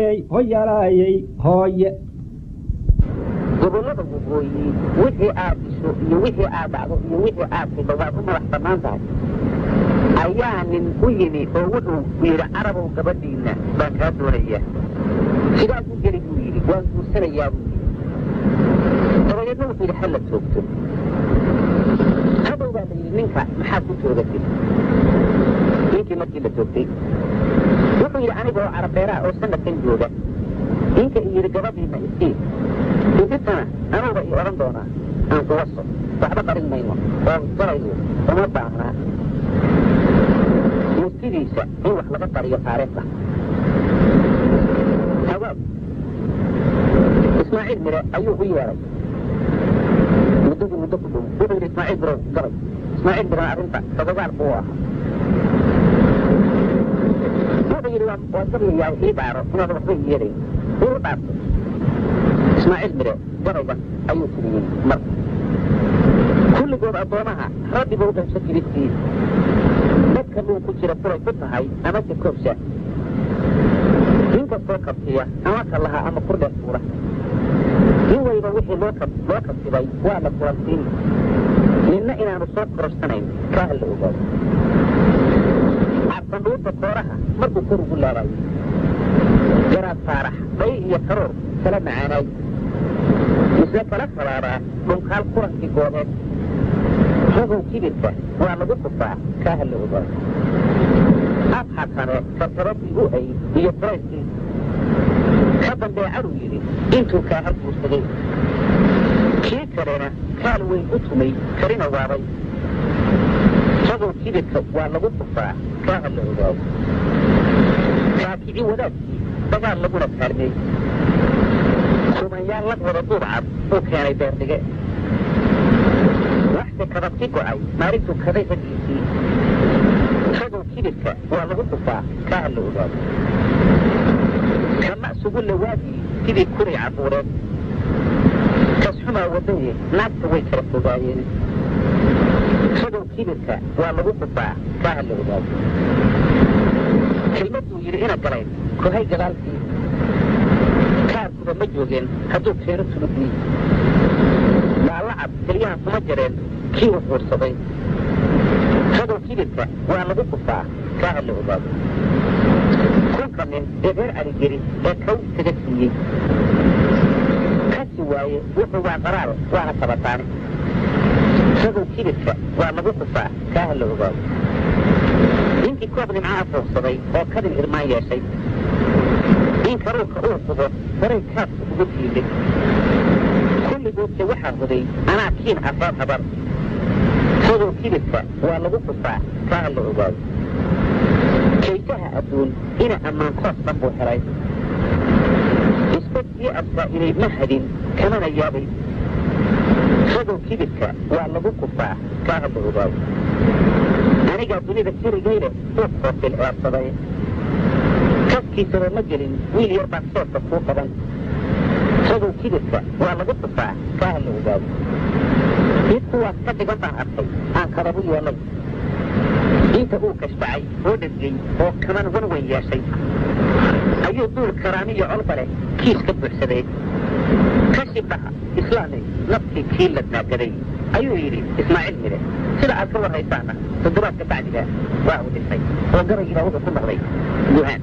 hoyalaayay hooye gobollada waqooyi wixii aad disho iyo wixii aad dhacdo iyo wixii aad xidho waad u madax bannaan tahay ayaa nin u yimi oo wuxuu yidhi carabow gabadhiinna baan kaa doonaya sidaas u geli buu yidhi waan guursanayaa buu yidhi dabadeedna wuxuu yidhi ha la joogto hadow baa la yidhi ninka maxaad ku joogatay ninkii markii la joogtay wuxuu yidhi anigoo carabbeeraha oo sanadkan jooga ninka i yidhi gabadhiinna isii intitana anuuba ii odhan doonaa aan kuwaso waxba qarin mayno oo garaydu uma baahnaa murtidiisa in wax laga qariyo taariikhda hawaab ismaaciil mire ayuu u yeeray muddadii muddo ku dhow wuxuu yidhi ismaaciil mirow galay ismaaciil mirena arrinta sababaal buu ahaa wuxuu yidhi waa gabayayaa ii dhaaro inaad waxba ii yeelayn wuu dhaartay ismaaciil mire gabaygan ayuu tiriyey mar kulligood addoomaha rabbiga u dhanso jiristii dadka luu ku jira fulay ku tahay amase koobsha ninkastoo kabtiya ama kallaha ama kurdheer fuula nin wayba wixii loo kabtibay waa la kulansiin ninna inaanu soo kororsanayn kaa la ogaado cabsandhuurta kooraha markuu kor ugu laabayo garaad faarax dhay iyo karoor kala macaanaay misle kala sabaaraa dhunkaal kurankii goobeed ragow kibirka waa lagu kufaa kaa la ogaado ab xakame kartabadii u ay iyo farayskii ka dambee caduu yidhi intuu kaa hal guursaday kii kalena kaal weyn u tumay karina waabay ragow kibirka waa lagu kufaa kaa la ogaado kaakici wadaadkii dagaal laguna kaalmeey kumanyaal lag wada duubcad uu keenay beerdhige waxse kadabti go'ay maalintuu kaday raggiisii ragow kibirka waa lagu kufaa kaa la ogaado kama sugu lawaadii sidii kuray cabuureed kasxumaa wadaye naagta way kala fogaayeen ragow kibirka waa lagu kufaa kaa la ogaado kelmaduu yidhi ina galayn kohay gadaalkii kaarkuba ma joogeen hadduu keeno tulubnii laalacab keliyaha kuma jareen kii u xuursaday ragow kibirka waa lagu kufaa kaa la ogaado kunka nin ee reer caligeri ee kow kaga siiyey kasi waaye wuxuu waa qaraar waana tabataane ragow kibirka waa lagu kufaa kaa la ogaado ninkii koob nimcaha fuuqsaday oo kadin irmaan yeeshay in karuurka uu qubo horay kaabka ugu tiilay kulligoodse waxaa huday anaa kiin afaad habar ragow kibirka waa lagu kufaa kaa la ogaado kaysaha adduun ina ammaan koos dhan buu helay isbad sii absaa'ilay ma hadin kamana yaabay ragow kibirka waa lagu kufaa kaa la ogaado anigaa dunida sirigayle uu koortil eersaday kaskiisaba ma gelin wiil yar baan soorka kuu qaban ragow kibirka waa lagu kufaa kaa la ogaado mid kuwaas ka dhigan baan arkay aan kadabu yeelay inta uu kashbacay oo dhadgey oo kaman wan weyn yeeshay ayuu duul karaami iyo colba leh kiis ka buuxsaday kashib dhaha islaamay naftii kii ladnaagaday ayuu yidhi ismaaciil mire sida aad ka warhaysaana toddobaadka bacdiga waa u dhisay oo gabaygiibaa wuxuu ku noqday guhaan